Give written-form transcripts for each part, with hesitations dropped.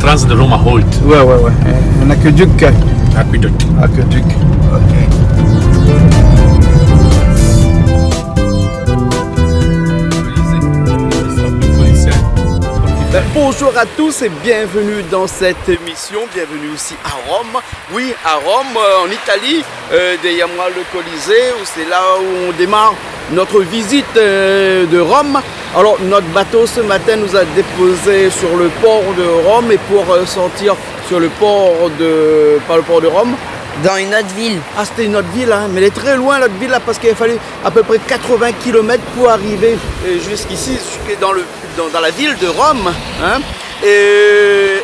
l'entrance de Rome à Holt. Ouais, ouais, ouais. Un aqueduc. Aqueduc. Aqueduc. Ok. Bonjour à tous et bienvenue dans cette émission, bienvenue aussi à Rome. Oui, à Rome, en Italie, derrière moi le Colisée, c'est là où on démarre notre visite de Rome. Alors notre bateau ce matin nous a déposé sur le port de Rome et pour sortir sur le port de, pas le port de Rome, dans une autre ville. Ah, c'était une autre ville, hein, mais elle est très loin, l'autre ville, là, parce qu'il a fallu à peu près 80 km pour arriver jusqu'ici, dans la ville de Rome. Hein, et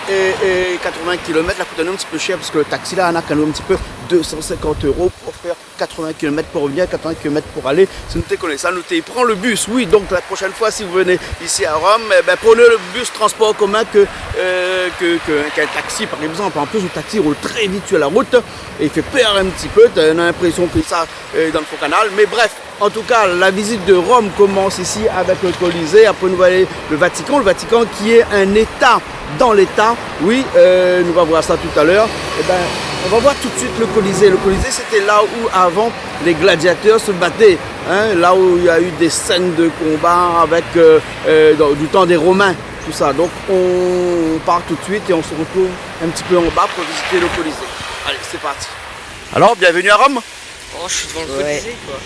80 km, là, coûte un petit peu cher, parce que le taxi, là, on a quand même un petit peu 250 € pour faire 80 km pour revenir, 80 km pour aller. Si nous te connaissons, ça, nous te prends le bus. Oui, donc la prochaine fois, si vous venez ici à Rome, prenez le bus transport commun qu'un taxi, par exemple. En plus, le taxi roule très vite sur la route et il fait peur un petit peu. On a l'impression qu'il ça dans le faux canal. Mais bref, en tout cas, la visite de Rome commence ici avec le Colisée. Après, nous allons aller le Vatican qui est un État dans l'État. Oui, nous allons voir ça tout à l'heure. On va voir tout de suite le Colisée. Le Colisée, c'était là où avant les gladiateurs se battaient. Hein, là où il y a eu des scènes de combat avec du temps des Romains. Tout ça. Donc on part tout de suite et on se retrouve un petit peu en bas pour visiter le Colisée. Allez, c'est parti. Alors, bienvenue à Rome. Oh, je suis devant le Colisée, quoi.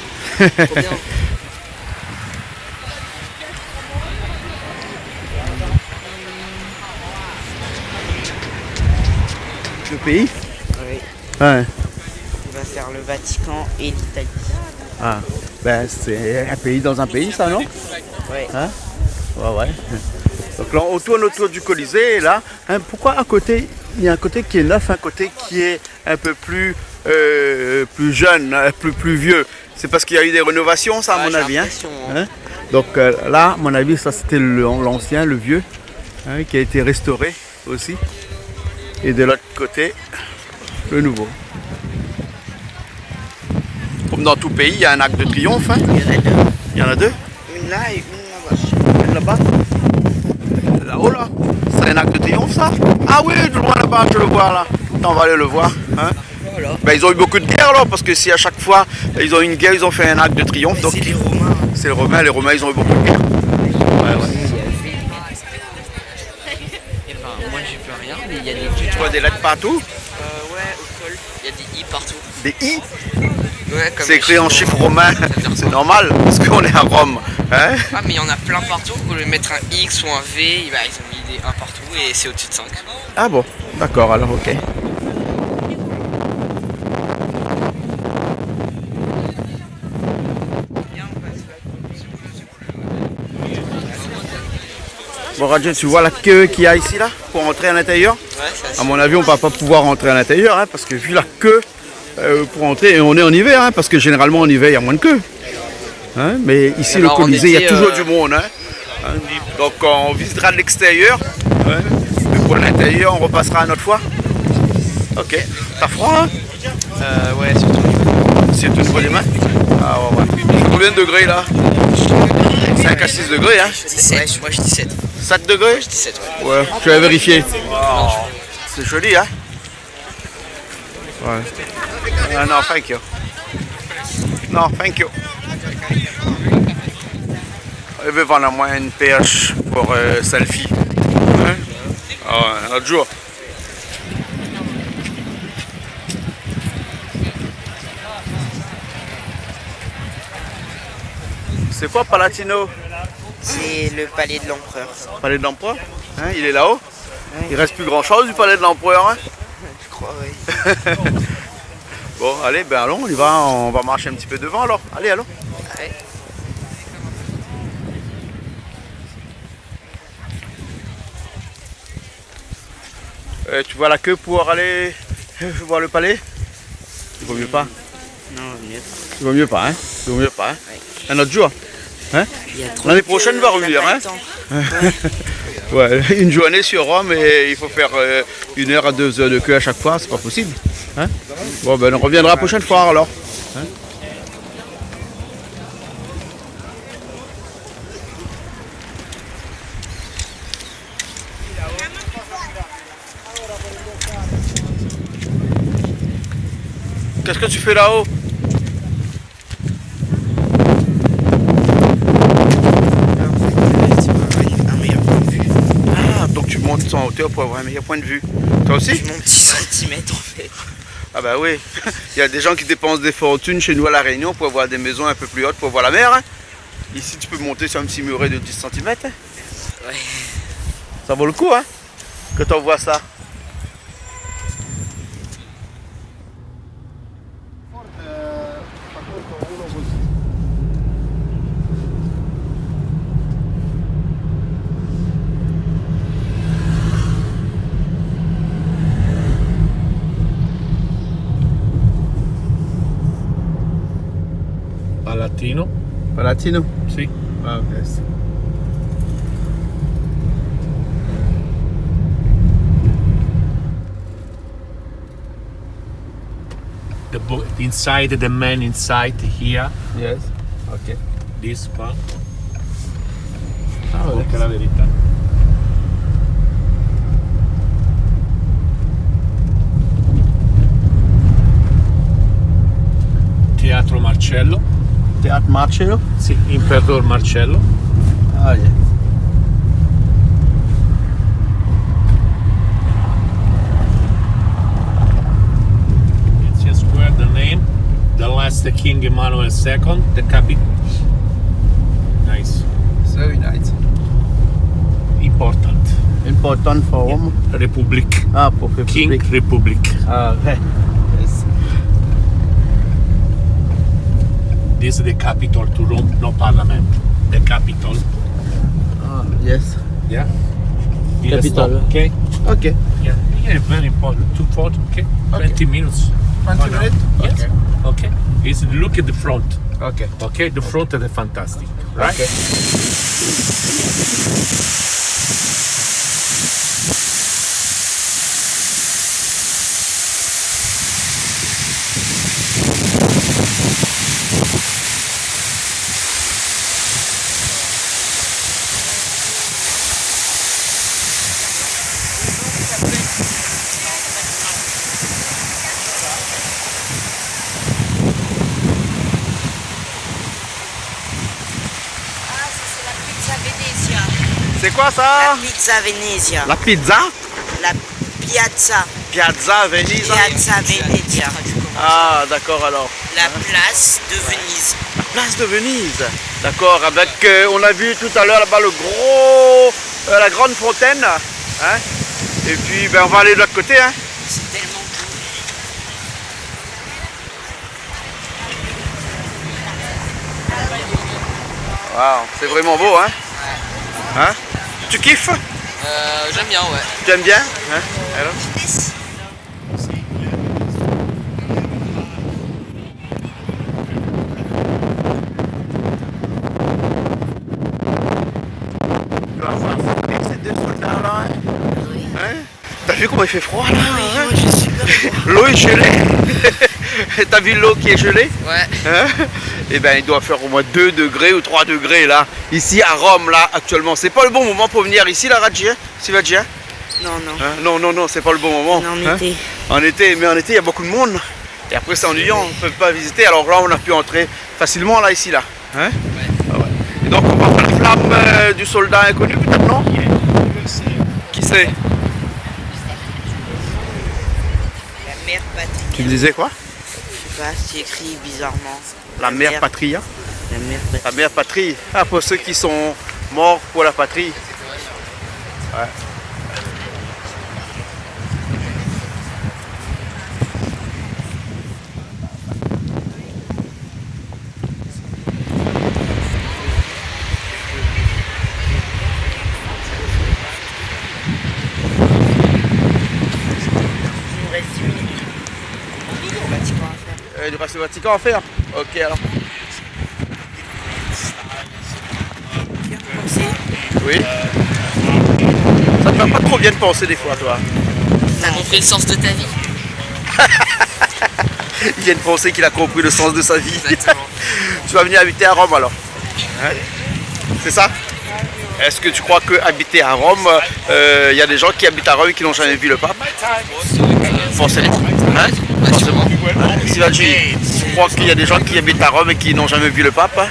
Trop bien. Le pays. Oui. Ouais. On va faire le Vatican et l'Italie. Ah, c'est un pays dans un pays, ça, non? Oui. Hein? Ouais. Donc là, on tourne autour du Colisée et là, hein, pourquoi à côté, il y a un côté qui est neuf, un côté qui est un peu plus jeune, plus vieux. C'est parce qu'il y a eu des rénovations, ça, à mon avis. Hein? Hein? Donc là, à mon avis, ça c'était l'ancien, le vieux, hein, qui a été restauré aussi. Et de l'autre côté, le nouveau. Comme dans tout pays, il y a un arc de triomphe. Hein? Il y en a deux. Il y en a deux? Une là et une là-bas. Une là-bas? Là-haut, là? C'est un arc de triomphe, ça? Ah oui, je le vois là-bas, je le vois là. Attends, on va aller le voir. Hein? Voilà. Ils ont eu beaucoup de guerres alors, parce que si à chaque fois ils ont eu une guerre, ils ont fait un arc de triomphe. Donc c'est les Romains. C'est les Romains, ils ont eu beaucoup de guerres. Moi j'ai plus rien, mais il y a des... Tu vois des lettres partout? Ouais, au sol, il y a des I partout. Des I? Ouais, comme c'est écrit en chiffres romains, c'est normal, parce qu'on est à Rome. Hein? Ah, mais il y en a plein partout, au lieu de mettre un X ou un V, ils ont mis des 1 partout et c'est au-dessus de 5. Ah bon, d'accord, alors ok. Bon, Roger, tu vois la queue qu'il y a ici là pour entrer à l'intérieur? Ouais, c'est à mon avis, on ne va pas pouvoir rentrer à l'intérieur, hein, parce que vu la queue pour entrer, et on est en hiver, hein, parce que généralement en hiver il y a moins de queue. Hein, mais ici alors, le Colisée, il y a toujours du monde. Hein. Donc on visitera de l'extérieur, hein, mais pour l'intérieur on repassera une autre fois. Ok. T'as froid hein? Ouais, surtout. C'est au niveau des mains? Ah ouais. Combien de degrés là? 5 à 6 degrés, hein? 17, ouais, moi je dis 7. 7 degrés? 17, ouais. Ouais, je vais vérifier. Oh, c'est joli, hein? Ouais. Ah, non, thank you. Non, thank you. Je vais vendre à moi une perche pour selfie. Hein? Ah, un autre jour. C'est quoi Palatino? C'est le palais de l'empereur. Palais de l'empereur? Hein, il est là-haut? Ouais. Il reste plus grand chose du palais de l'empereur, hein? Je crois, oui. Bon, allez, allons, on va marcher un petit peu devant alors. Allez, allons. Ouais. Tu vois la queue pour aller voir le palais? Il vaut mieux pas? Non, mieux. Il vaut mieux pas, hein? Il vaut mieux pas, hein? Ouais. Un autre jour, hein? L'année prochaine, va revenir, hein? Ouais, une journée sur Rome et il faut faire 1 heure à 2 heures de queue à chaque fois, c'est pas possible. Hein? Bon, on reviendra la prochaine fois alors. Hein? Qu'est-ce que tu fais là-haut? Un meilleur point de vue. Ah, donc tu montes en hauteur pour avoir un meilleur point de vue. Toi aussi? Mon petit centimètre en fait. Ah bah oui, il y a des gens qui dépensent des fortunes chez nous à La Réunion pour avoir des maisons un peu plus hautes pour voir la mer. Hein. Ici tu peux monter sur un petit muret de 10 cm. Hein. Ouais. Ça vaut le coup hein, que tu vois ça. Palatino? Palatino? Sì. Ah, ok. Inside the man inside here. Yes. Ok. This one. Ah, ouais. Perché la verità. Teatro Marcello. Théâtre Marcello? Sì, Imperador Marcello. Ah, yeah. It's just where the name, the last King Emmanuel II, the capital. Nice. Very nice. Important. Important for Rome. Republic. Ah, pour King République. Republic. Ah, ouais. Yes. This is the capital to Rome, no parliament. The capital. Ah, yes. Yeah. Here Capital. stop, okay? Ok. Yeah. Yeah, very important. 240, okay? 20 minutes. 20 Oh, no. minutes? Yes. Okay. It's look at the front. Ok. Okay, the front is fantastic, right? Ok. C'est quoi ça? La pizza Venezia. La pizza? La piazza. Piazza Venise. Piazza Venezia. Ah, d'accord alors. La place de Venise. La place de Venise. D'accord, avec, on a vu tout à l'heure là-bas le gros, la grande fontaine. Hein? Et puis ben, on va aller de l'autre côté. Hein? C'est tellement beau. Waouh, c'est vraiment beau. Hein? Hein? Tu kiffes? J'aime bien, ouais. Tu aimes bien? Hein? Alors? Ces deux soldats-là, hein? Hein? T'as vu comment il fait froid là? Hein? Moi, je suis super froid. L'eau est gelée. T'as vu l'eau qui est gelée? Ouais. Hein? Eh ben il doit faire au moins 2 degrés ou 3 degrés là. Ici à Rome là actuellement. C'est pas le bon moment pour venir ici là, Radji, hein? Sivadji, hein? Non, non. Hein? Non, non, non, c'est pas le bon moment. On est en hein? été. En été, mais en été il y a beaucoup de monde. Et après c'est ennuyant, on ne peut pas visiter. Alors là on a pu entrer facilement là ici là. Hein? Ouais. Ah ouais. Et donc on va voir la flamme du soldat inconnu peut-être, non? Qui c'est? La mère patrie. Tu me disais quoi? Je sais pas, c'est écrit bizarrement. La mère patria? La mère patrie. La mère patrie. Ah, pour ceux qui sont morts pour la patrie. Ouais. Il nous reste 10 minutes. Bâtiment à faire. Il reste le Vatican à faire. Ok alors. Bien pensé. Oui. Ça te va pas trop bien de penser des fois, toi. T'as compris le sens de ta vie? Il vient de penser qu'il a compris le sens de sa vie. Exactement. Tu vas venir habiter à Rome alors. Hein? C'est ça? Est-ce que tu crois que habiter à Rome, il y a des gens qui habitent à Rome et qui n'ont jamais vu le pape? Forcément. Hein? Ouais, sûrement. Forcément. Sivaji, je crois qu'il y a des gens qui habitent à Rome et qui n'ont jamais vu le pape. Hein?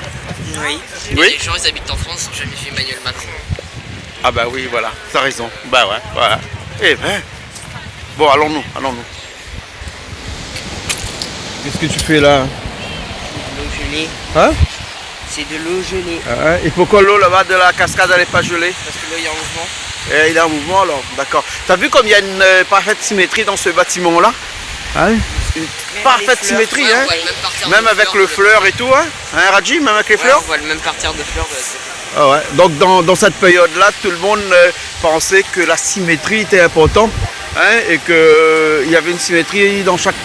Oui. Oui. Mais les gens, ils habitent en France, ils n'ont jamais vu Emmanuel Macron. Ah bah oui, voilà, t'as raison. Bah ouais, voilà. Eh ben. Bon, allons-nous, allons-nous. Qu'est-ce que tu fais là? De l'eau gelée. Hein? C'est de l'eau gelée. Et pourquoi l'eau là-bas de la cascade elle n'est pas gelée? Parce que là, il y a un mouvement. Et il est en mouvement alors, d'accord. T'as vu comme il y a une parfaite symétrie dans ce bâtiment là? Hein? Une parfaite symétrie, Ouais, hein? on voit le même parterre Même de avec fleurs le de- fleur et tout, hein? Hein, Raji, même avec les Ouais, fleurs? on voit le même parterre de fleurs de la côté. Ah ouais. Donc dans cette période-là, tout le monde pensait que la symétrie était importante, hein, et qu'il y avait une symétrie dans chaque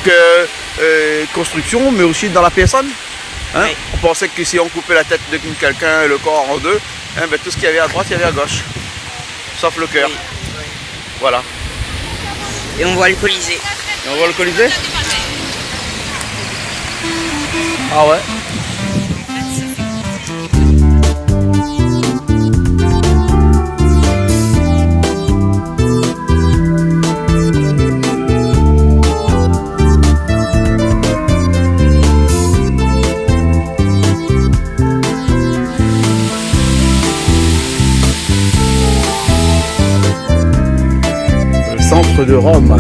construction, mais aussi dans la personne. Hein. Oui. On pensait que si on coupait la tête de quelqu'un et le corps en deux, hein, ben, tout ce qu'il y avait à droite, il y avait à gauche. Sauf le cœur. Oui. Voilà. Et on voit le Colisée. Et on voit le Colisée? Ah ouais. Le centre de Rome.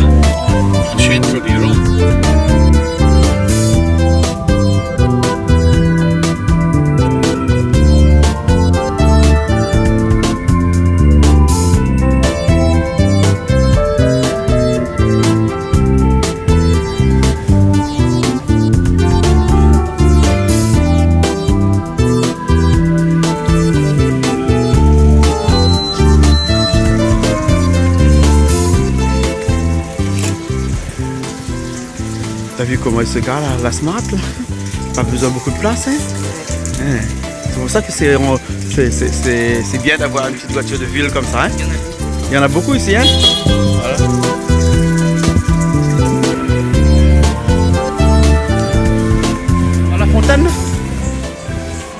Centro di Roma. T'as vu comment il se gare la Smart là? Pas besoin de beaucoup de place, hein? Hein. C'est pour ça que c'est bien d'avoir une petite voiture de ville comme ça, hein? Il y en a beaucoup ici, hein? Voilà. On va à la fontaine?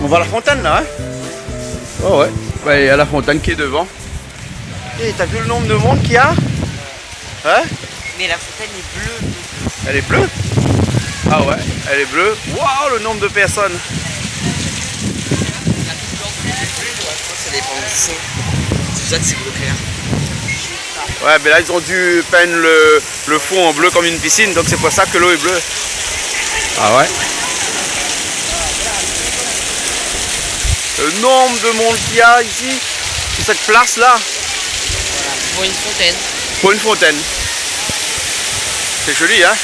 On va à la fontaine là, hein? Oh ouais, bah, il y a la fontaine qui est devant. Et t'as vu le nombre de monde qu'il y a? Hein? Mais la fontaine est bleue. Elle est bleue? Ah ouais, elle est bleue. Waouh, le nombre de personnes. Ça dépend du fond. C'est pour ça que c'est bleu clair. Ouais, mais là ils ont dû peindre le fond en bleu comme une piscine, donc c'est pour ça que l'eau est bleue. Ah ouais. Le nombre de monde qu'il y a ici, sur cette place là, Pour une fontaine. pour une fontaine. C'est joli, hein?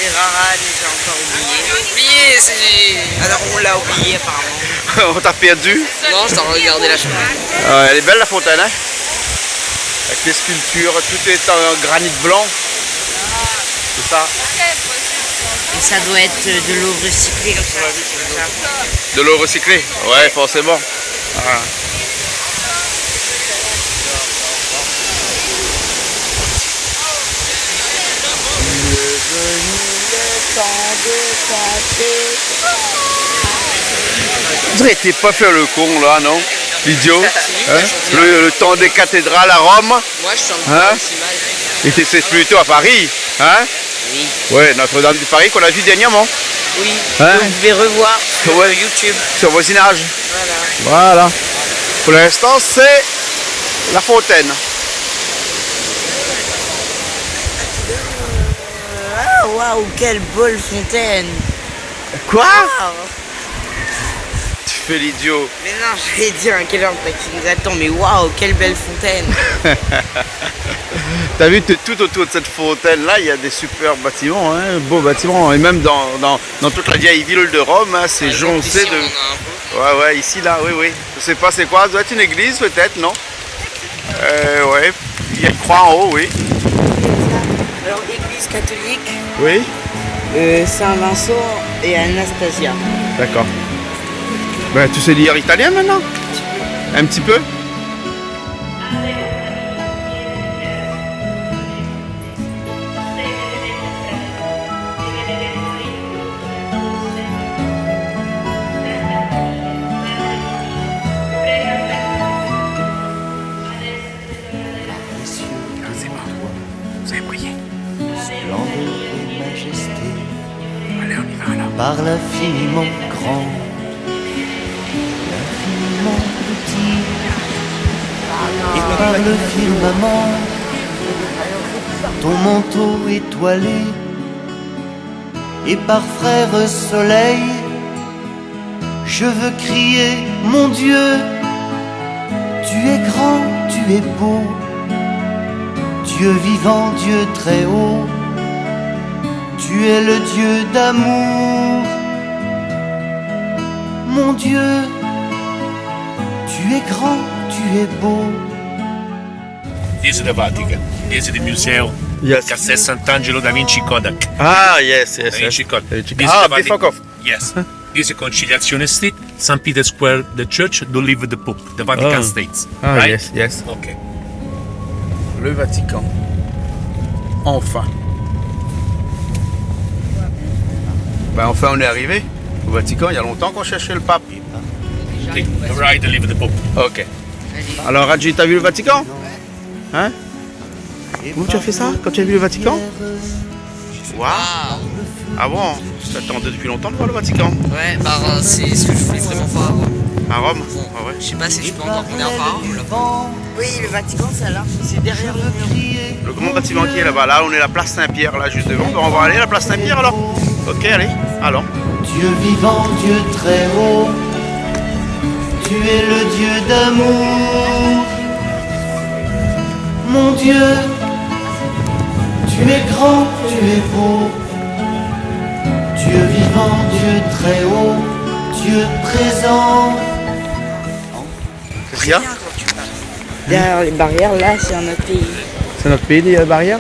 Et Rara nous a encore oublié. Oublié, c'est... Alors on l'a oublié apparemment. On t'a perdu. Non, je t'en regardé la chambre. Ah, elle est belle la fontaine, hein? Avec les sculptures, tout est en granit blanc. C'est ça. Et ça doit être de l'eau recyclée comme ça. De l'eau recyclée? Ouais, forcément. Ah. On dirait que t'es pas fait le con là, non? L'idiot. Hein? Le temps des cathédrales à Rome. Moi je chante Hein? pas aussi mal. Et c'est plutôt à Paris. Hein? Oui. Ouais, Notre-Dame de Paris qu'on a vu dernièrement. Oui. Hein? Vous pouvez revoir sur Ouais. YouTube. Sur voisinage. Voilà. Voilà. Pour l'instant, c'est la fontaine. Ah waouh, quelle belle fontaine. Quoi? Waouh. Tu fais l'idiot. Mais non, je vais dire à quelle heure le taxi nous attend, mais waouh, quelle belle fontaine. T'as vu, tout autour de cette fontaine là, il y a des super bâtiments, hein, beaux bâtiments. Et même dans toute la vieille ville de Rome, hein, c'est joncé Ici, de... on en a un peu. Ouais, ouais, ici, là, oui, oui. Je sais pas c'est quoi, ça doit être une église peut-être, non? Ouais, il y a une croix en haut, oui. Alors, église catholique, Oui? Saint-Vincent et Anastasia. D'accord. Ben, tu sais lire italien maintenant? Un petit peu? Splendeur et majesté, par l'infiniment grand, l'infiniment petit, et par le firmament, ton manteau étoilé, et par frère soleil, je veux crier, mon Dieu, tu es grand, tu es beau, Dieu vivant, Dieu très haut, tu es le Dieu d'amour. Mon Dieu, tu es grand, tu es beau. This is the Vatican. This is the museum. Yes. Castel Sant'Angelo da Vinci Kodak. Ah, yes, Da Vinci Kodak. This is Ah, the before Vatican. Yes. This is Conciliazione Street, St. Peter Square, the church, don't live the Pope, the Vatican Oh. States. Ah, right? yes, yes. Okay. Le Vatican. Enfin. Ben enfin on est arrivé au Vatican. Il y a longtemps qu'on cherchait le pape. Okay. The right, live the Pope. Ok. Alors Radji, t'as vu le Vatican? Hein? Où tu as fait ça quand tu as vu le Vatican? Waouh! Ah bon? Tu t'attendais depuis longtemps de voir le Vatican? Ouais, bah c'est ce que je voulais vraiment voir. À Rome? Ah ouais. Je sais pas si je peux encore prendre un phare ou là. Oui, le Vatican, c'est là. C'est derrière le mur. Le grand bâtiment qui est là-bas. Là, on est à la place Saint-Pierre, là, juste devant. Ben, on va aller à la place Saint-Pierre alors? Ok, allez, allons. Dieu vivant, Dieu très haut, tu es le Dieu d'amour. Mon Dieu, tu es grand, tu es beau, Dieu vivant, Dieu très haut, Dieu présent. Qu'est-ce qu'il y a? Derrière les barrières, là, c'est un autre pays. C'est notre pays, les barrières?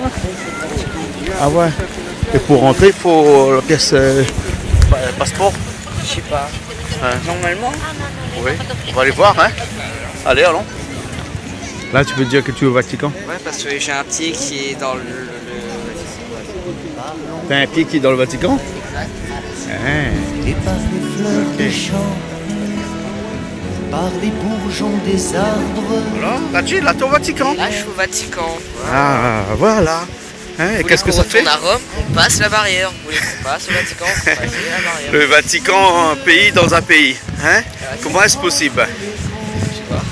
Ah ouais. Et pour rentrer, il faut la pièce passeport. Je sais pas. Ouais. Normalement, Oui, on va aller voir, hein. Allez, allons. Là, tu peux dire que tu es au Vatican. Ouais, parce que j'ai un pied qui est dans le T'as un pied qui est dans le Vatican? Et par les fleurs des champs, par les bourgeons des arbres. Voilà, Radji, là, t'es au Vatican. Là, je suis au Vatican. Ah, voilà. Hein, et qu'est-ce que ça fait? On retourne à Rome, on passe la barrière. Vous voulez qu'on passe au Vatican, on passe la barrière. Le Vatican, un pays dans un pays. Hein? Comment est-ce possible?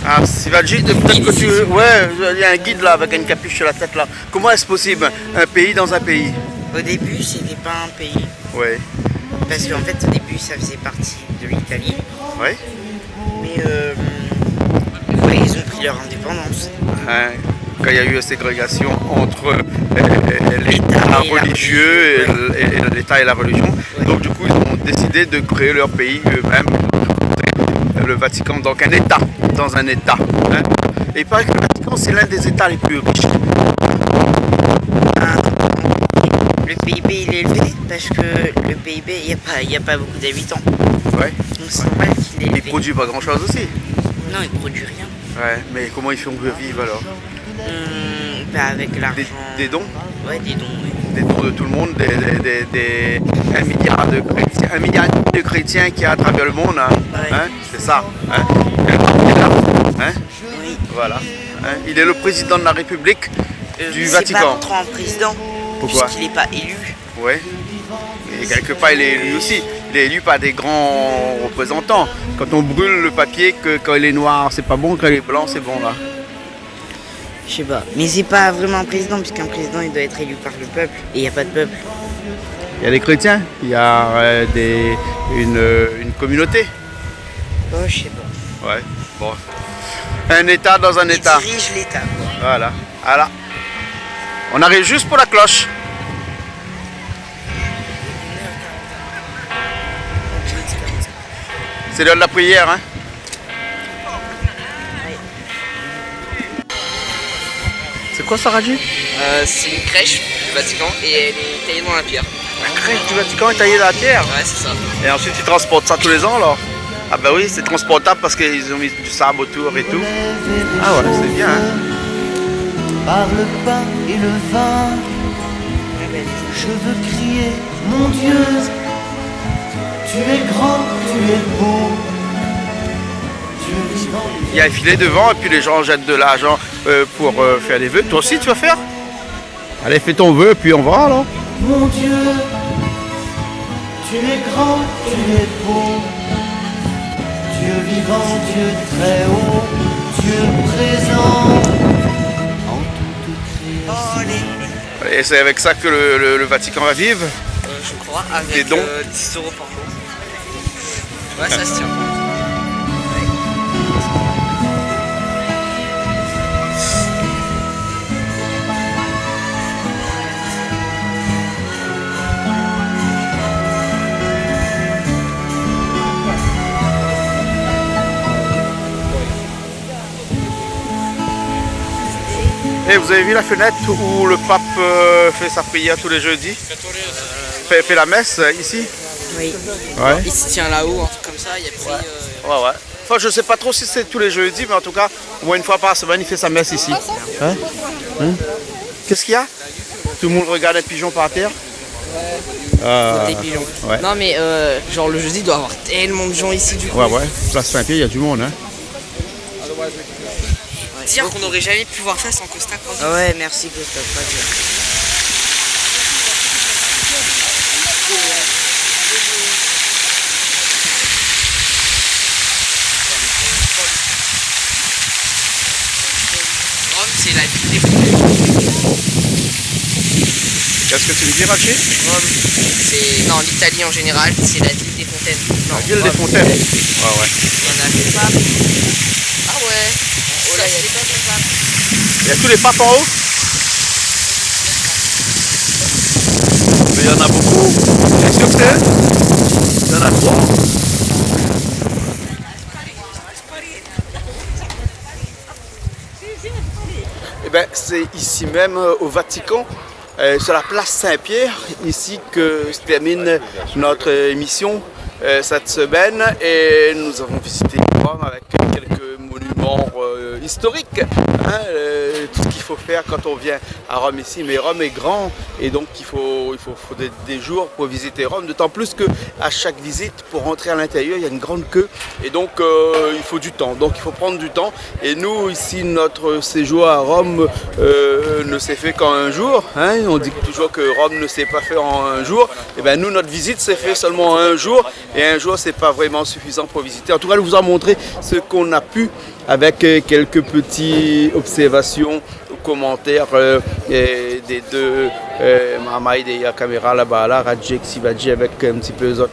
Ah, c'est Radji, peut-être que tu... Ouais, il y a un guide là avec une capuche sur la tête là. Comment est-ce possible? Un pays dans un pays? au début, c'était pas un pays. Ouais. Parce qu'en fait, au début, ça faisait partie de l'Italie. Ouais. Mais ouais, ils ont pris leur indépendance. Hein, quand il y a eu la ségrégation entre l'État L'État et la religieux religion, et l'État et la religion. Ouais. Donc du coup, ils ont décidé de créer leur pays eux-mêmes, le Vatican, donc un État, dans un État. Hein. Et il paraît que le Vatican, c'est l'un des États les plus riches. Le PIB il est élevé parce que le PIB, il n'y a pas beaucoup d'habitants. Ouais. Donc c'est normal qu'il est Il élevé. produit pas grand-chose aussi. Non, il produit rien. Ouais, mais comment ils font vivre alors? Bah avec l'argent. Des dons? Ouais, des dons, oui. Des dons de tout le monde, 1 milliard de chrétiens, 1 milliard de chrétiens qui y a à travers le monde, hein, Ouais. hein, c'est ça. Hein. Il est là, hein, Oui. voilà. Hein. Il est le président de la République du C'est Vatican. pas trop un président. Pourquoi? Puisqu'il n'est pas élu. Ouais. Et quelque part, il est élu aussi. Il est élu par des grands représentants. Quand on brûle le papier, que quand il est noir, c'est pas bon, quand il est blanc, c'est bon là. Je sais pas. Mais c'est pas vraiment un président, puisqu'un président il doit être élu par le peuple. Et il n'y a pas de peuple. Il y a des chrétiens, il y a une communauté. Oh, je sais pas. Ouais. Bon. Un État dans un Il État. dirige l'État, quoi. Voilà. Voilà. On arrive juste pour la cloche. C'est l'heure de la prière, hein? C'est quoi ça, Radji? C'est une crèche du Vatican et elle est taillée dans la pierre. La crèche du Vatican est taillée dans la pierre. Ouais, c'est ça. Et ensuite, ils transportent ça tous les ans, alors? Ah bah oui, c'est transportable parce qu'ils ont mis du sable autour et tout. Ah ouais, c'est bien, hein? Par le pain et le vin, je veux crier, mon Dieu, tu es grand, tu es beau, Dieu vivant. Il y a un filet devant et puis les gens jettent de l'argent pour faire des vœux. Toi aussi, tu vas faire? Allez, fais ton vœu et puis on va alors. Mon Dieu, Tu es grand, tu es beau, Dieu vivant, Dieu très haut, Dieu présent en toute création. Et c'est avec ça que le Vatican va vivre. Je crois, Des avec dons. 10 euros par jour. Ouais, ça se tient. Et vous avez vu la fenêtre où le pape fait sa prière tous les jeudis, fait la messe ici. Oui. Ouais. Il se tient là-haut, un truc comme ça, il y a pris... Ouais. Enfin, je sais pas trop si c'est tous les jeudis, mais en tout cas, au moins une fois par semaine, il fait sa messe ici. Hein? Qu'est-ce qu'il y a? Tout le monde regarde un pigeon par terre. des pigeons. Ouais. Non mais genre le jeudi il doit y avoir tellement de gens ici du coup. Ouais, place Saint-Pierre, il y a du monde. Hein. Dire qu'on n'aurait jamais pu voir ça sans Costa Croisière. Ah ouais, merci Costa Croisière. Rome, c'est la ville des fontaines. Qu'est-ce que tu me dis, Rachid? Rome, c'est... Non, l'Italie en général, c'est la ville des fontaines. Non, La ville des fontaines. Ouais. Il y en a des papes. Ah ouais. Oh là, il y a des papes. Il y a tous les papes en haut? Mais il y en a beaucoup. Est-ce que c'est? Il y en a trois. Eh bien, c'est ici même au Vatican, sur la place Saint-Pierre, ici que se termine notre émission cette semaine. Et nous avons visité Rome avec quelques monuments historiques. Hein, tout ce qu'il faut faire quand on vient à Rome ici. Mais Rome est grand et donc il faut des jours pour visiter Rome. D'autant plus qu'à chaque visite, pour rentrer à l'intérieur, il y a une grande queue. Et donc il faut du temps. Donc il faut prendre du temps. Et nous, ici, notre séjour à Rome ne s'est fait qu'en un jour. Hein. On dit toujours que Rome ne s'est pas fait en un jour. Et bien nous, notre visite s'est fait seulement en un jour. Et un jour, c'est pas vraiment suffisant pour visiter. En tout cas, nous vous en montrer ce qu'on a pu avec quelques petites observations, commentaires des deux Mamaï et la caméra là-bas, là, Radjek Sivadji avec un petit peu les autres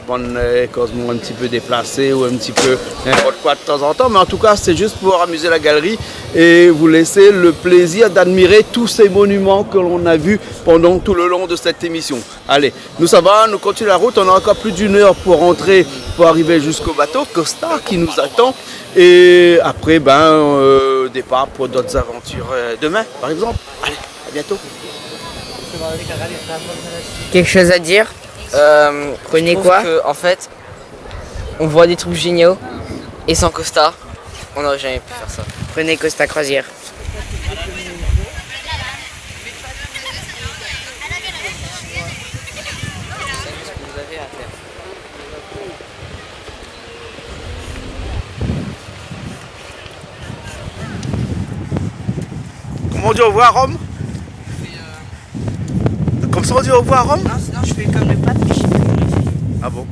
Cosmo un petit peu déplacé ou un petit peu n'importe quoi de temps en temps. Mais en tout cas, c'est juste pour amuser la galerie et vous laisser le plaisir d'admirer tous ces monuments que l'on a vus pendant tout le long de cette émission. Allez, nous ça va, nous continuons la route. On a encore plus d'une heure pour rentrer, pour arriver jusqu'au bateau Costa qui nous attend. Et après, départ pour d'autres aventures demain, par exemple. Allez, à bientôt. Quelque chose à dire? Prenez quoi? En fait, on voit des trucs géniaux et sans Costa, on n'aurait jamais pu faire ça. Prenez Costa Croisière. Comment on dit au revoir à Rome? Comme ça on dit au revoir à Rome? Non, sinon je fais comme le pape. Ah bon?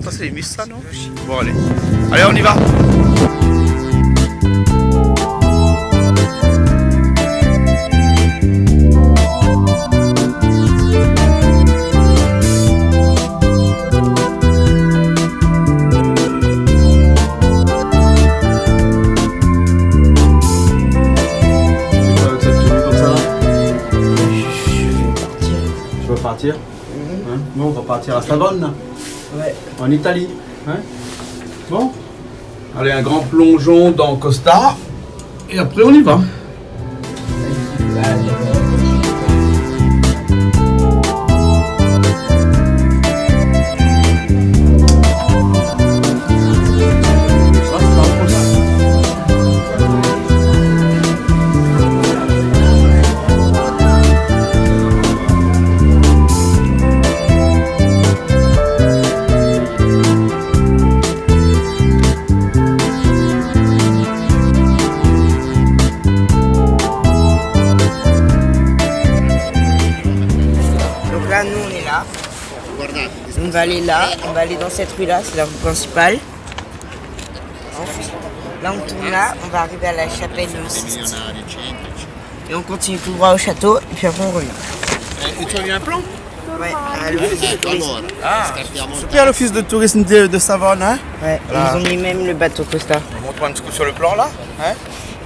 Ça c'est les miss ça, non? Bon allez. Allez, on y va. Partir. Hein? Bon, on va partir à Savone, Ouais. en Italie. Hein? Bon, allez, un grand plongeon dans Costa, et après on y va. va aller là, on va aller dans cette rue-là, c'est la rue principale. Ensuite, là on tourne là, on va arriver à la chapelle Sistine. Et on continue tout droit au château, et puis après on revient. Et tu as eu un plan? Ouais, à l'office de tourisme. Ah, super l'office de tourisme de Savone, hein? Ouais, Voilà. ils ont mis même le bateau Costa. Montre-moi un petit coup sur le plan là. Hein?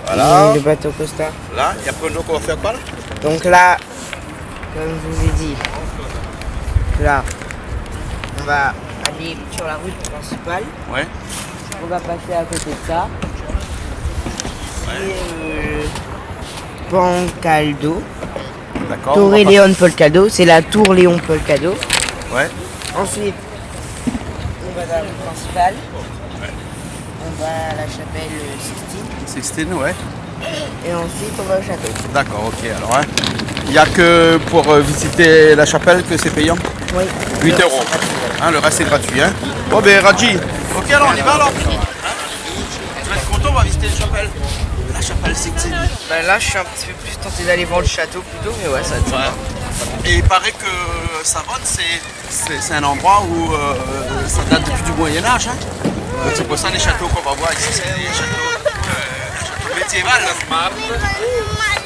Voilà. Le bateau Costa. Là, et après donc on va faire quoi là? Donc là, comme je vous ai dit, là, on va aller sur la rue principale. Ouais. On va passer à côté de ça. Et Pancaldo. D'accord. Torre Léon Polcado. C'est la tour Léon Polcado. Ouais. Ensuite, on va dans la rue principale. On va à la chapelle Sistine. 16, ouais. Et ensuite, on va au château. D'accord, ok. Alors, hein, il n'y a que pour visiter la chapelle que c'est payant? Oui. 8 €. Hein, le reste c'est gratuit. Hein. Bon, ben Raji, ok, alors on y va alors. Hein? Tu vas être content, on va visiter la chapelle. La chapelle Sistine. Ben là, je suis un petit peu plus tenté d'aller voir le château plutôt, mais ouais, ça va être sympa. Et il paraît que Savone, c'est un endroit où ça date depuis du Moyen-Âge. Hein. Donc c'est pour ça les châteaux qu'on va voir ici, c'est des châteaux médiévaux.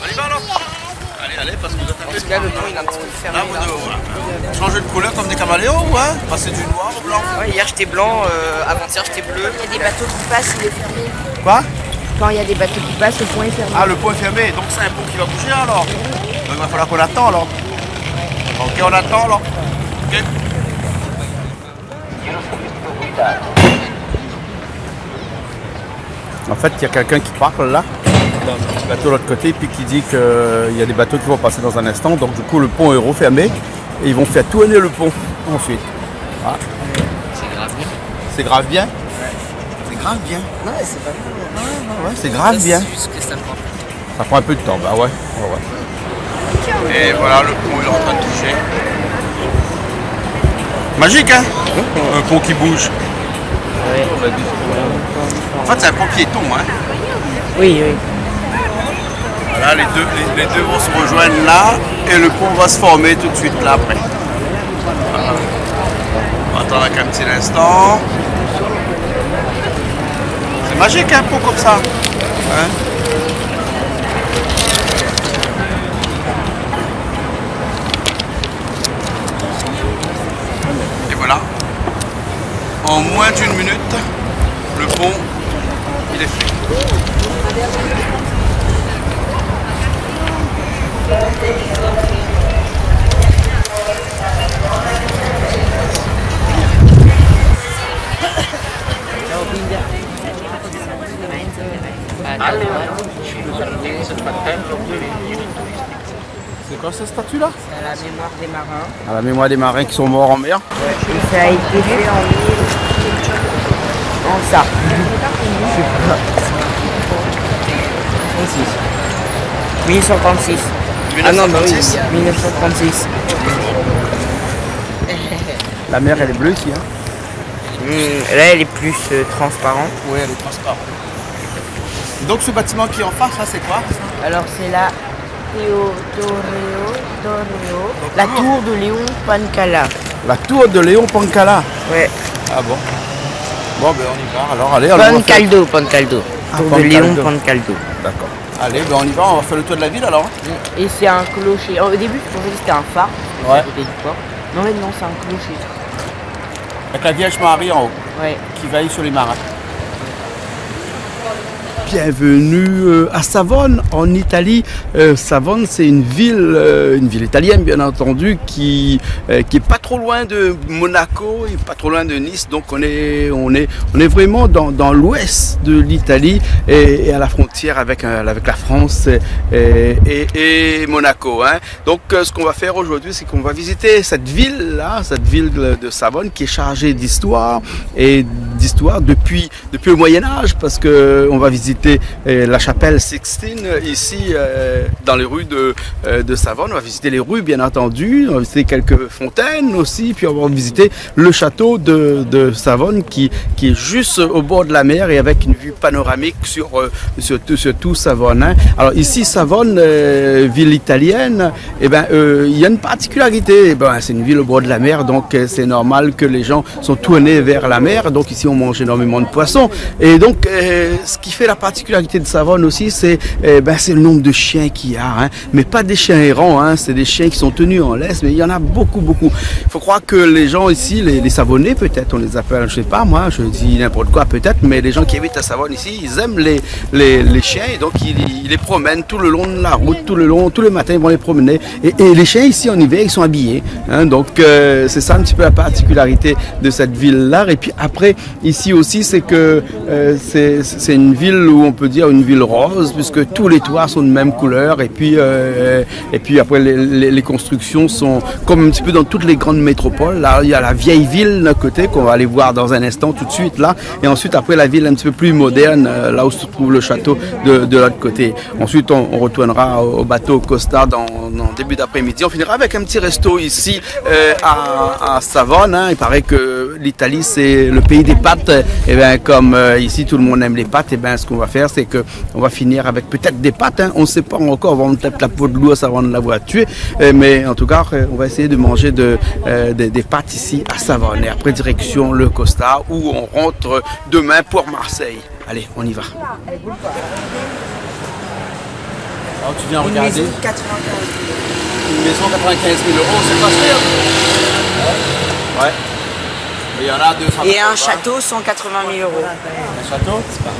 On y va alors. Allez, parce que vous êtes un peu... Là, le pont, il est un petit peu fermé. Là, vous devez changer de couleur comme des caméléons, ouais. Passer du noir au blanc. Ouais, hier, j'étais blanc, avant-hier, j'étais bleu. Il y a des bateaux qui passent, il est fermé. Quoi? Quand il y a des bateaux qui passent, le pont est fermé. Ah, le pont est fermé, donc c'est un pont qui va bouger alors. Donc, il va falloir qu'on attend alors. Ok, on attend alors. Ok. En fait, il y a quelqu'un qui parle là, dans un petit bateau de l'autre côté, puis qui dit qu'il y a des bateaux qui vont passer dans un instant. Donc du coup, le pont est refermé et ils vont faire tourner le pont ensuite. Ah. C'est grave bien. C'est grave bien. C'est grave bien. Non, c'est pas mal. Ouais, c'est grave bien. C'est juste que ça prend. Ça prend un peu de temps, bah ouais. Ouais. Et voilà, le pont est en train de toucher. Magique, hein? Un pont qui bouge. Ouais. En fait, c'est un pont piéton, hein? Oui, oui. Voilà, les deux vont se rejoindre là et le pont va se former tout de suite là après. Voilà. On va attendre un petit instant. C'est magique un pont comme ça. Hein? Et voilà. En moins d'une minute, le pont, il est fait. C'est quoi cette statue-là? C'est à la mémoire des marins. À la mémoire des marins qui sont morts en mer. Et ça a été fait en 1000... En ça. Je sais pas. 1936. Ah non, bah oui, 1936. La mer, elle est bleue ici. Hein? Là, elle est plus transparente. Oui, elle est transparente. Donc ce bâtiment qui est en face, là, c'est quoi? Alors, c'est la la tour de Léon Pancala. La tour de Léon Pancala. Ouais. Ah bon? Bon, ben on y va. Alors, allez. On va faire... Pancaldo. Ah, Tour de Pancaldo. Léon Pancaldo. D'accord. Allez, ben on y va. On va faire le tour de la ville alors. Et c'est un clocher. Au début, je pensais que c'était un phare. Ouais. À côté du port. Non, mais non, c'est un clocher. Avec la Vierge Marie en haut, Ouais. qui veille sur les marins. Bienvenue à Savone, en Italie. Savone, c'est une ville italienne, bien entendu, qui est pas trop loin de Monaco et pas trop loin de Nice. Donc on est vraiment dans l'ouest de l'Italie et à la frontière avec la France et Monaco. Hein. Donc ce qu'on va faire aujourd'hui, c'est qu'on va visiter cette ville-là, cette ville de Savone, qui est chargée d'histoire et d'histoire depuis le Moyen-Âge, parce qu'on va visiter la chapelle Sixtine ici dans les rues de Savone. On va visiter les rues, bien entendu, on va visiter quelques fontaines aussi, puis on va visiter le château de Savone qui est juste au bord de la mer et avec une vue panoramique sur tout Savone. Hein. Alors ici, Savone, ville italienne, il y a une particularité. C'est une ville au bord de la mer, donc c'est normal que les gens sont tournés vers la mer. Donc ici, on mange énormément de poissons. Et donc, ce qui fait la particularité de Savone aussi, c'est le nombre de chiens qu'il y a. Hein. Mais pas des chiens errants, hein. C'est des chiens qui sont tenus en laisse, mais il y en a beaucoup, beaucoup. Il faut croire que les gens ici, les Savonnais peut-être, on les appelle, je sais pas moi, je dis n'importe quoi peut-être, mais les gens qui habitent à Savone ici, ils aiment les chiens et donc ils les promènent tout le long de la route, tous les matins ils vont les promener. Et les chiens ici en hiver, ils sont habillés. Hein. Donc c'est ça un petit peu la particularité de cette ville-là. Et puis après, ici aussi, c'est que c'est une ville où on peut dire une ville rose, puisque tous les toits sont de même couleur. Et puis après, les constructions sont comme un petit peu dans toutes les grandes métropoles. Là, il y a la vieille ville d'un côté qu'on va aller voir dans un instant tout de suite là. Et ensuite, après, la ville un petit peu plus moderne, là où se trouve le château de l'autre côté. Ensuite, on retournera au bateau Costa dans début d'après-midi. On finira avec un petit resto ici à Savone. Hein. Il paraît que l'Italie, c'est le pays des pâtes. Et bien, comme ici, tout le monde aime les pâtes, et bien, ce qu'on va faire, c'est qu'on va finir avec peut-être des pâtes. Hein. On ne sait pas encore. On va peut-être la peau de l'ours avant de l'avoir tué. Mais en tout cas, on va essayer de manger des pâtes ici à Savone. Et après, direction le Costa, où on rentre demain pour Marseille. Allez, on y va. Alors, tu viens regarder. Une maison 95 000 Une maison 95 000 euros, c'est pas cher. Ouais. Mais il y en a 200. Et un château 180 000 euros. Un château, c'est pas.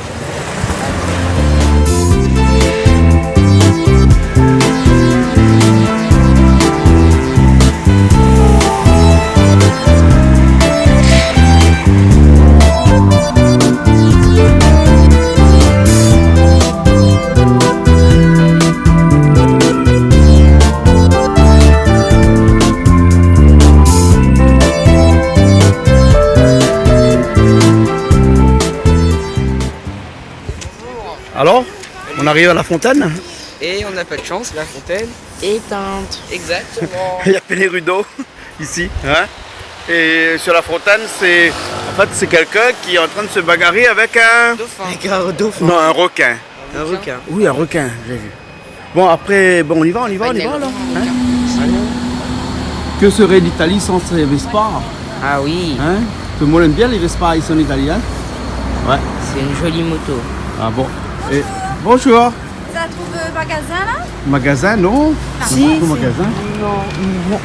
Alors, on arrive à la fontaine. Et on n'a pas de chance, la fontaine. Éteinte. Exactement. Il y a pénurie d'eau ici. Hein. Et sur la fontaine, c'est quelqu'un qui est en train de se bagarrer avec un... Dauphin. Avec un dauphin. Non, un requin. Un requin. Oui, un requin, j'ai vu. Bon, après, on y va alors. Hein. Que serait l'Italie sans ses Vespa? Ah oui, Hein. Tout le monde aime bien les Vespa ici en Italie. Hein. Ouais. c'est une jolie moto. Ah bon. Et bonjour. Ça trouve magasin là? Magasin, non? Si, Pas trop si. magasin. Non.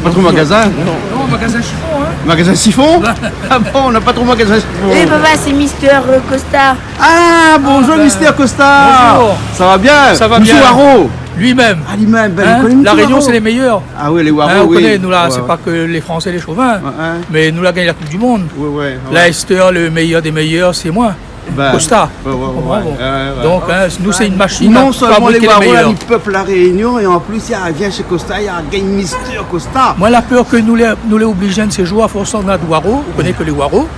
Pas trop magasin? Non, magasin chiffon, hein. Magasin siphon? Ah bon, on n'a pas trop magasin siphon. Eh papa, c'est Mister Costa. Ah, bonjour Mister Costa. Bonjour. Ça va bien? Ça va Monsieur bien. Waro. Lui-même. Ah, lui-même. Ben, Hein, vous connaissez la Monsieur Réunion, Waro? c'est les meilleurs. Ah oui, les Waro, Hein, on oui. connaît, nous là, Ouais, c'est ouais. pas que les Français, les chauvins, Ouais. mais nous là gagné la Coupe du Monde. Ouais. Leicester, le meilleur des meilleurs, c'est moi. Ben, Costa. ouais. Bravo. Ouais. Donc, hein, nous, c'est une machine. Non à seulement fabriquer les Waro, là, meilleurs. ils peuplent la Réunion et en plus, il vient chez Costa, il y a gagne Mister Costa. Moi, la peur que nous les obligeons de ces jours à force de Waro, on connaît que les Waro,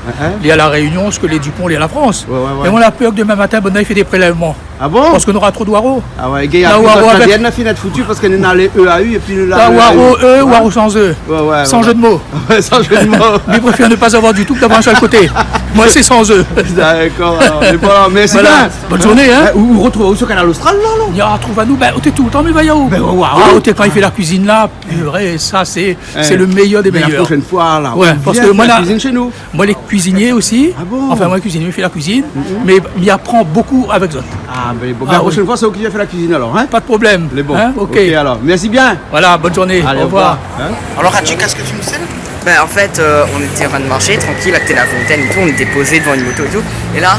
il y a la Réunion, ce que les Dupont, il y a la France. Ouais. Et moi, la peur que demain matin, Bonnet fait des prélèvements. Ah bon? Parce qu'on aura trop de Waro. Ah ouais, il y a La plus Waro avec- de la finette foutue parce qu'elle est dans les EAU et puis nous La Waro, eux, Waro sans eux. Ouais. Sans jeu de mots. Ouais, sans jeu de mots. Mais je préfère ne pas avoir du tout que d'avoir un seul côté. Moi, c'est sans eux. D'accord, alors, mais bon, mais c'est Voilà. bien. Bonne journée, hein. Où retrouve sur Canal Austral, non? Il y a, trouve à nous, ben, t'es tout le temps, mais va y a où? Ben, waouh. Ah, t'es quand il fait la cuisine là, purée, ça, c'est le meilleur des Mais la meilleurs. prochaine fois, là, Ouais, on parce vient que moi, faire la là- cuisine chez nous. Moi, les cuisiniers aussi. Ah bon? Enfin, moi, le cuisinier, il fait la cuisine, mais il apprend beaucoup avec eux. Ah, ben bon. Ah, La oui. prochaine fois, c'est vous qui vient faire la cuisine alors, hein? Pas de problème. Les bons. Hein, ok. alors. Merci bien. Voilà, bonne journée. Allez, au revoir. Hein? Alors, Ratchi, qu'est-ce que tu nous sais là? Ben, en fait, on était en train de marcher tranquille, à côté de la fontaine et tout, on était posé devant une moto et tout. Et là,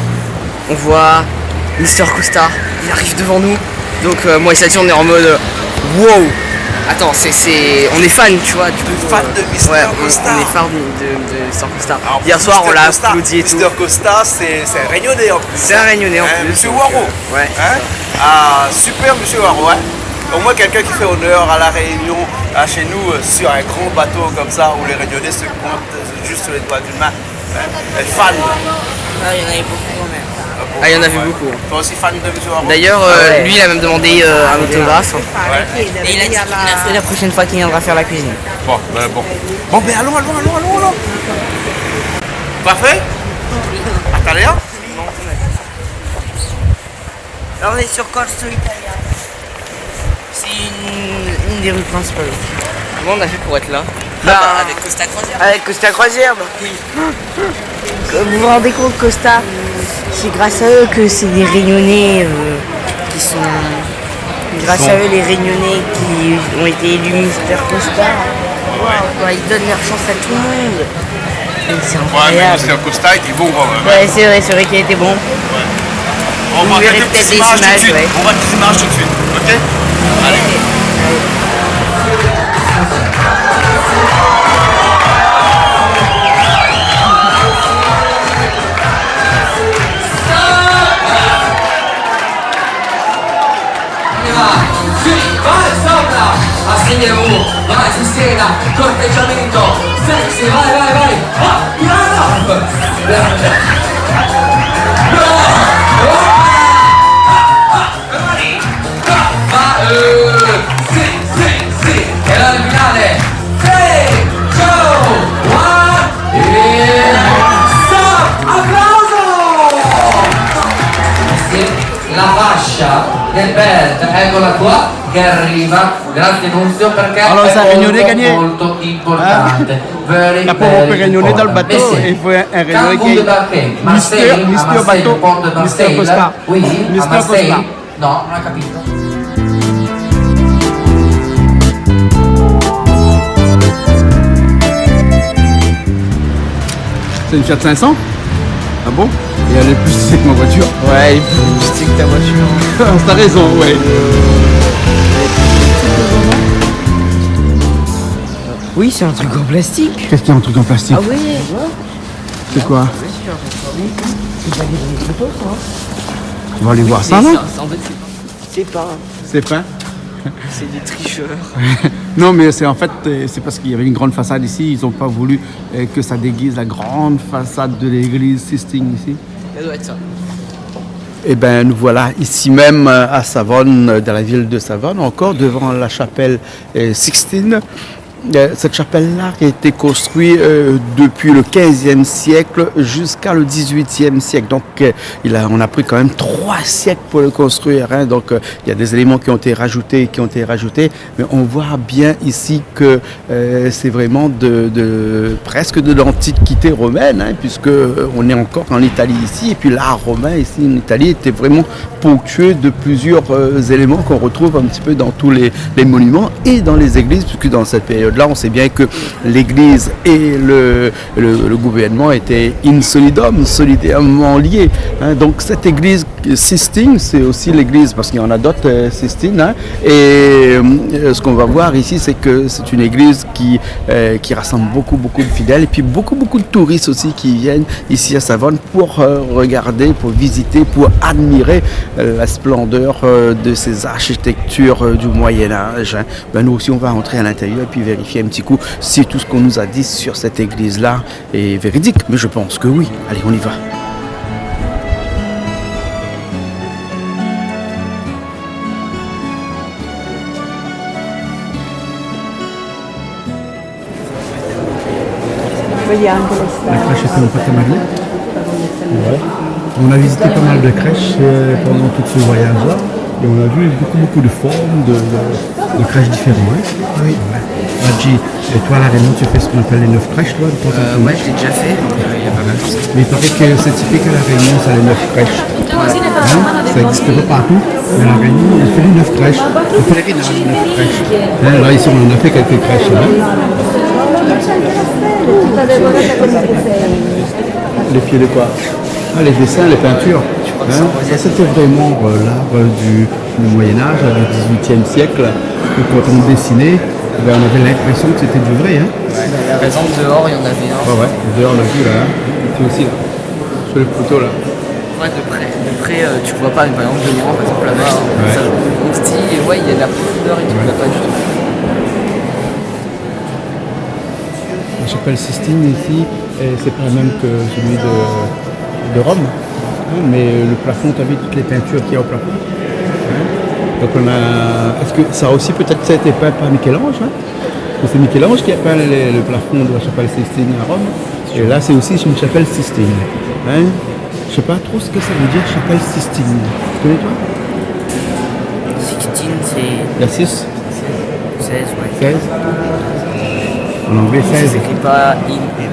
on voit Mister Costa, il arrive devant nous. Donc, moi et Sachi, on est en mode wow! Attends, on est fan, tu vois. Fan de Mister Ouais, Costa. on est fan de Mister Costa. Hier soir, on l'a applaudi et tout. Mister Costa, c'est un réunionnais en plus. C'est un réunionnais en plus. Monsieur donc, Waro. ouais. Hein? Ah, super Monsieur Waro, hein? Au moins quelqu'un qui fait honneur à la Réunion, chez nous, sur un grand bateau comme ça, où les Réunionnais se comptent juste sur les doigts d'une main. Elle est fan. Ah, il y en avait beaucoup quand même. Ah, il y en avait beaucoup. Toi aussi fan de Monsieur Haro? D'ailleurs, lui, il a même demandé un autographe. Et il a dit qu'il a fait la prochaine fois qu'il viendra faire la cuisine. Bon, ben bon. Bon, ben allons. Parfait? Hasta allá? Là, on est sur Corso Italia. C'est une des rues principales. Comment on a fait pour être là? Avec Costa Croisière. Avec Costa Croisière, bah oui. Vous vous rendez compte, Costa, c'est grâce à eux que c'est des Réunionnais qui sont... Grâce à eux, les Réunionnais qui ont été élus Mister Costa. Wow, ils donnent leur chance à tout le monde. Donc, c'est incroyable. Mister Costa était bon quand même. Ouais, c'est vrai qu'il était bon. On va verrez regarder peut-être des des images tout de images, suite. ouais. On va des images tout de suite, ok? Allez. Vai, Sistema, corteggiamento, sexy, vai, sì, e la finale, 3, 2, 1, e stop, applauso! Sì, la fascia del belt, eccola qua, che arriva, grazie Nunzio, perché Alors, ça è Réunionnais gagné. molto importante. Very, La pauvre very Réunionnais dans le important. bateau, Eh sì. et il faut un Réunionnais Quand qui vous débarquez, Marseille, à Mister Marseille, Bateau, le port de Mister Marseille, Costa. oui, a Mister Marseille, Costa. no, non ha capito. C'est une Fiat 500? Ah bon? Et elle est plus stylée que ma voiture. Ouais, il est plus stylé que ta voiture. T'as raison, ouais. Oui, c'est un truc en plastique. Qu'est-ce qu'il y a un truc en plastique? Ah oui, C'est quoi? On va aller voir ça, non? En fait, c'est pas. C'est pas? c'est des tricheurs. Non, mais c'est en fait, c'est parce qu'il y avait une grande façade ici. Ils n'ont pas voulu que ça déguise la grande façade de l'église Sistine ici. Ça doit être ça. Et bien, nous voilà ici même à Savone, dans la ville de Savone, encore devant la chapelle Sixtine. Cette chapelle-là qui a été construite depuis le 15e siècle jusqu'à le 18e siècle. Donc, on a pris quand même 3 siècles pour le construire. Hein. Donc, il y a des éléments qui ont été rajoutés, mais on voit bien ici que c'est vraiment presque de l'antiquité romaine, hein, puisque on est encore en Italie ici. Et puis l'art romain ici en Italie était vraiment ponctué de plusieurs éléments qu'on retrouve un petit peu dans tous les monuments et dans les églises, puisque dans cette période-là, on sait bien que l'église et le gouvernement étaient in solidum, solidairement liés. Hein. Donc cette église Sistine, c'est aussi l'église, parce qu'il y en a d'autres Sistine. Hein. Et ce qu'on va voir ici, c'est que c'est une église qui rassemble beaucoup de fidèles et puis beaucoup de touristes aussi qui viennent ici à Savone pour regarder, pour visiter, pour admirer la splendeur de ces architectures du Moyen-Âge. Hein. Ben, nous aussi, on va entrer à l'intérieur et puis vérifier un petit coup si tout ce qu'on nous a dit sur cette église-là est véridique. Mais je pense que oui. Allez, on y va. La crèche était en pâte à Madeleine. Ouais. On a visité pas mal de crèches pendant tout ce voyage-là. Et on a vu beaucoup de formes de crèches différentes. Hein. Oui. Adji, et toi, à La Réunion, tu fais ce qu'on appelle les 9 crèches, toi, de temps en temps? Ouais, je l'ai déjà fait, donc il y a pas mal de choses. Mais il paraît que c'est typique à La Réunion, ça, les 9 crèches. Hein? Ça n'existe pas partout, mais à La Réunion, on fait les 9 crèches. Le pèlerinage, 9 crèches. Hein, là, ici, on en a fait quelques crèches. Hein? Les pieds de quoi? Ah, les dessins, les peintures. Hein? Ça, c'était vraiment l'art du Moyen-Âge, du XVIIIe siècle. Et quand on dessinait, ben, on avait l'impression que c'était du vrai. Hein? Par exemple, dehors, il y en avait un. Ouais, dehors, on l'a vu là. Hein? C'est aussi là. Sur le photo là. Ouais, de près, tu vois pas, mais par exemple, devant, par exemple, là-bas, Ouais. ça on style, et ouais, il y a de la profondeur et tout, Ouais. là, pas du tout. La chapelle Sistine ici, et c'est pas le même que celui de Rome. Hein, mais le plafond, tu as vu toutes les peintures qu'il y a au plafond. Hein. Donc on a. Est-ce que ça aussi peut-être ça a été peint par Michel-Ange, hein? C'est Michel-Ange qui a peint le plafond de la chapelle Sistine à Rome. Et là, c'est aussi une chapelle Sistine. Hein? Je sais pas trop ce que ça veut dire, chapelle Sistine. Tu connais toi? Sixtine, c'est Il y a 6, 16, ouais. 16. En anglais, 16. Ça s'écrit pas in et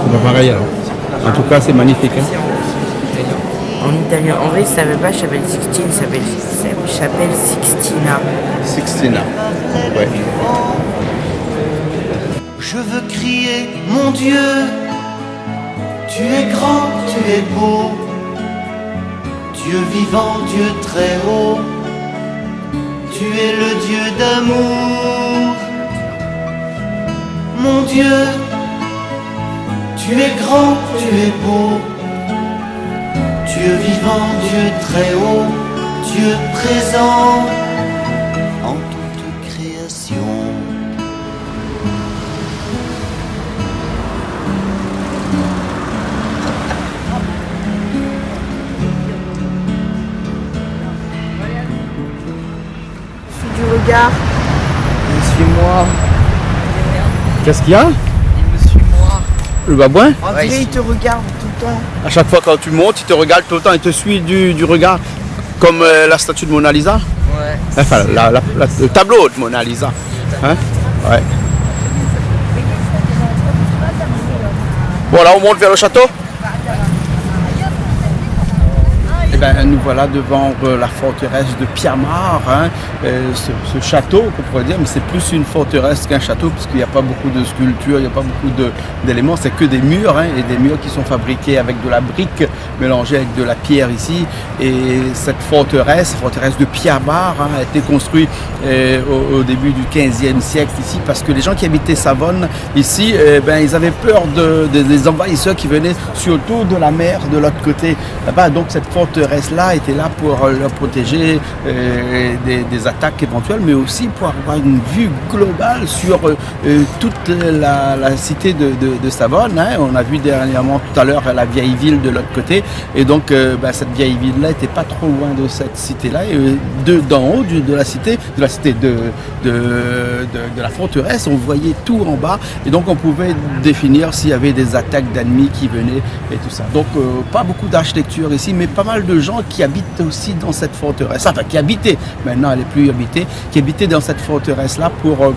C'est pas pareil alors. En tout cas, c'est magnifique. Hein? En italien. En vrai, ça s'appelle pas chapelle Sixtine, ça s'appelle chapelle Sixtina. Sixtina. Ouais. Je veux crier, mon Dieu, tu es grand, tu es beau, Dieu vivant, Dieu très haut, tu es le Dieu d'amour. Mon Dieu, tu es grand, tu es beau, Dieu vivant, Dieu très haut, Dieu présent en toute création. Du regard. Suis-moi. Qu'est-ce qu'il y a? Il me suit moi. Le babouin? On Ouais, dirait il te regarde tout le temps. À chaque fois quand tu montes, il te regarde tout le temps, il te suit du regard. Comme la statue de Mona Lisa. Ouais. Enfin, le tableau de Mona Lisa. Hein? Ouais. Bon, là, on monte vers le château. Eh ben, nous voilà devant la forteresse de Pierremar, hein. Ce château, qu'on pourrait dire, mais c'est plus une forteresse qu'un château, puisqu'il n'y a pas beaucoup de sculptures, il n'y a pas beaucoup d'éléments, c'est que des murs, hein, et des murs qui sont fabriqués avec de la brique mélangée avec de la pierre ici. Et cette forteresse de Pierremar, hein, a été construite au début du 15e siècle ici, parce que les gens qui habitaient Savone ici, ils avaient peur des envahisseurs qui venaient surtout de la mer de l'autre côté là-bas. Donc cette forteresse-là était là pour leur protéger des attaques éventuelles, mais aussi pour avoir une vue globale sur toute la cité de Savone. Hein. On a vu dernièrement tout à l'heure la vieille ville de l'autre côté, et donc cette vieille ville-là n'était pas trop loin de cette cité-là, et d'en haut de la cité de la forteresse, on voyait tout en bas, et donc on pouvait définir s'il y avait des attaques d'ennemis qui venaient et tout ça. Donc pas beaucoup d'architecture ici, mais pas mal de gens qui habitent aussi dans cette forteresse, enfin qui habitaient, maintenant elle n'est plus habitée, qui habitaient dans cette forteresse-là pour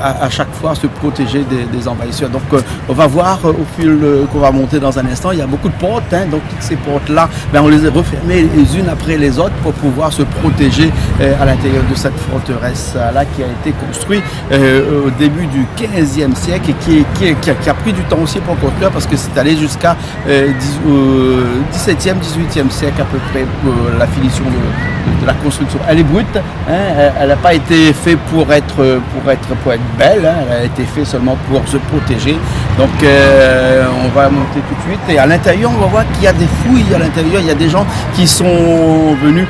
à chaque fois se protéger des envahisseurs. Donc on va voir au fil qu'on va monter dans un instant, il y a beaucoup de portes, hein, donc toutes ces portes-là, on les a refermées les unes après les autres pour pouvoir se protéger à l'intérieur de cette forteresse-là qui a été construite au début du 15e siècle et qui a pris du temps aussi pour construire, parce que c'est allé jusqu'à 17e, 18e siècle à peu près pour la finition de la construction. Elle est brute, hein, elle n'a pas été faite pour être belle, hein, elle a été faite seulement pour se protéger. Donc on va monter tout de suite, et à l'intérieur on va voir qu'il y a des fouilles à l'intérieur, il y a des gens qui sont venus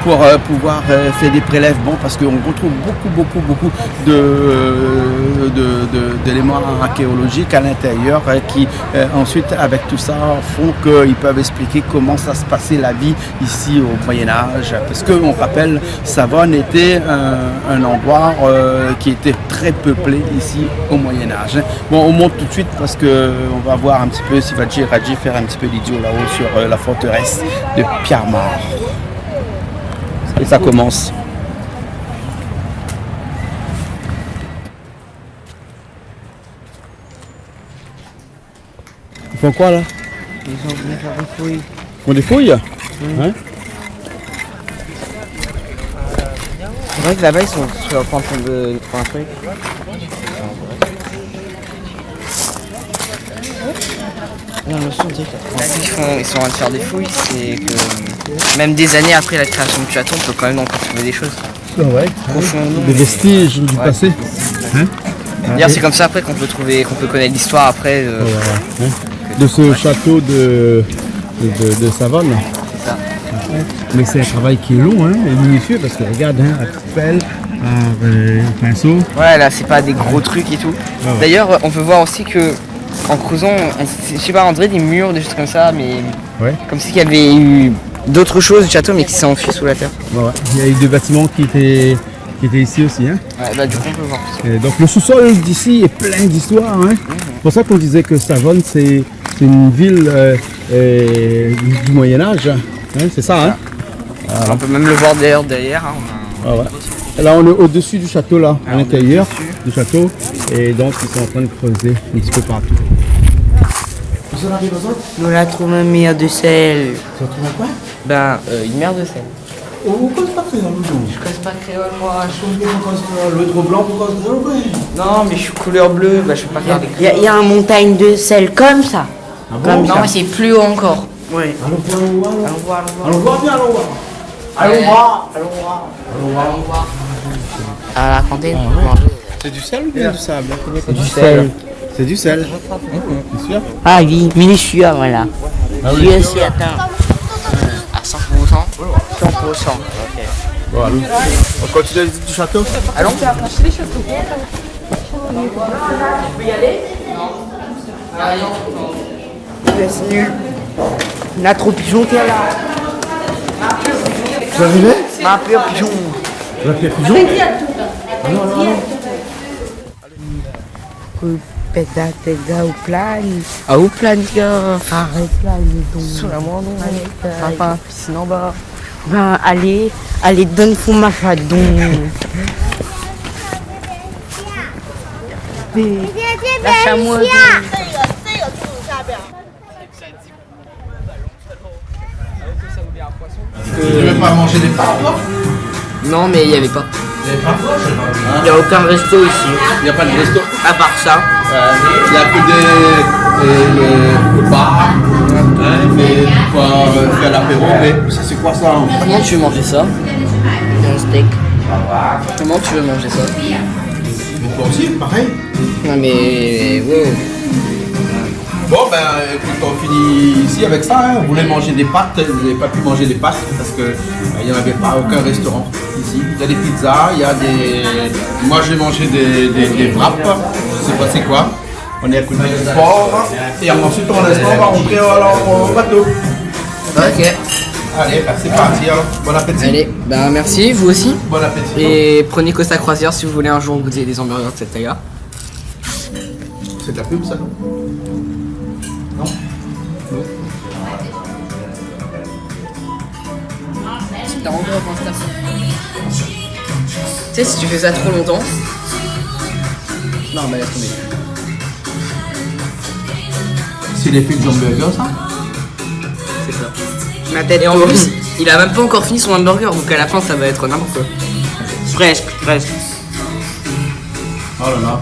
pour pouvoir faire des prélèvements, parce qu'on retrouve beaucoup d'éléments archéologiques à l'intérieur qui ensuite avec tout ça font qu'ils peuvent expliquer comment ça se passait la vie ici au Moyen-Âge, parce qu'on rappelle, Savone était un endroit qui était très peuplé ici au Moyen-Âge. Bon, on monte tout de suite parce qu'on va voir un petit peu si Raji faire un petit peu l'idiot là-haut sur la forteresse de Pierremar. Et ça commence. Ils font quoi là? Ils ont venu faire des fouilles. Ils font des fouilles? Hein? C'est vrai que là-bas ils sont en train de faire un truc. Non, Ils sont en train de faire des fouilles, c'est que même des années après la création du château, on peut quand même encore trouver des choses. Ouais. Des vestiges du passé. Hein? D'ailleurs, c'est comme ça après qu'on peut connaître l'histoire après. De ce château de Savone. C'est ça. Mais c'est un travail qui est long, hein, et minutieux, parce que regarde, hein, la coupelle, pinceau. Ouais, là, c'est pas des gros trucs et tout. Ah ouais. D'ailleurs, on peut voir aussi que en creusant, je sais pas, on dirait des murs, des choses comme ça, mais Ouais. comme si il y avait eu d'autres choses du château, mais qui s'est enfui sous la terre. Ouais. Il y a eu deux bâtiments qui étaient ici aussi. Hein. Ouais, bah du coup, on peut voir. Et donc le sous-sol d'ici est plein d'histoires. Hein. C'est pour ça qu'on disait que Savone, c'est une ville du Moyen-Âge. Hein, c'est ça, hein? On peut même le voir derrière. Hein, Ah ouais. Là, on est au-dessus du château, là, à l'intérieur du château. Et donc, ils sont en train de creuser un petit peu partout. Nous la trouvons une mer de sel. Tu as trouvé quoi? Ben, une mer de sel. On ne cause pas créole, nous. Je casse pas créole, moi. L'autre blanc, on cause créole, oui. Non, mais je suis couleur bleue, bah je peux pas faire des Il y a une montagne de sel comme ça. Comme non, mais c'est plus haut encore. Oui. Allons voir, Allons voir. allons voir, bien, allons voir. Allons voir. À la cantine, manger. C'est du sel ou bien du sable? C'est du sel. C'est du sel. C'est sûr? Ah oui, mais je suis là, voilà. Ah Je suis certain. À 100%. 100%. Bon, allons. On continue la visite du château? Allons. C'est nul. On a trop pigeon qui est là. Tu es arrivé? Ma peur pigeon. La pierre pigeon? Pega au plane. À où plane, gars? Arrête là, il est donc. Sur la moindre. Papa, piscine en bas. Ben, allez, donne fou ma fadon. Lâche-moi. Tu ne veux pas manger des pâtes, toi? Non, mais il y avait pas. Il n'y a aucun resto ici. Il n'y a pas de resto. À part ça. Il n'y a que des bars. Mais pour faire l'apéro, mais ça c'est quoi ça? Comment tu veux manger ça? Un steak. Comment tu veux manger ça? Toi aussi, pareil. Non, mais. Wow. Bon ben écoute, on finit ici avec ça. Hein. On voulait manger des pâtes, vous n'avez pas pu manger des pâtes parce que il n'y en avait pas aucun restaurant ici. Il y a des pizzas, il y a des. Moi j'ai mangé des wraps, je sais pas c'est quoi. On est à côté du sport et ensuite on va rentrer alors au bateau. Ok. Allez, ben, c'est parti alors. Bon appétit. Allez, bah merci, vous aussi. Bon appétit. Et prenez Costa Croisière si vous voulez un jour goûter des hamburgers de cette taille-là. C'est de la pub ça non? Non? Non. Tu sais, si tu fais ça trop longtemps. Non, bah laisse tomber. C'est les pubs hamburgers ça? C'est ça. Ma tête. Et en plus, il a même pas encore fini son hamburger, donc à la fin ça va être n'importe quoi. Presque. Oh là là.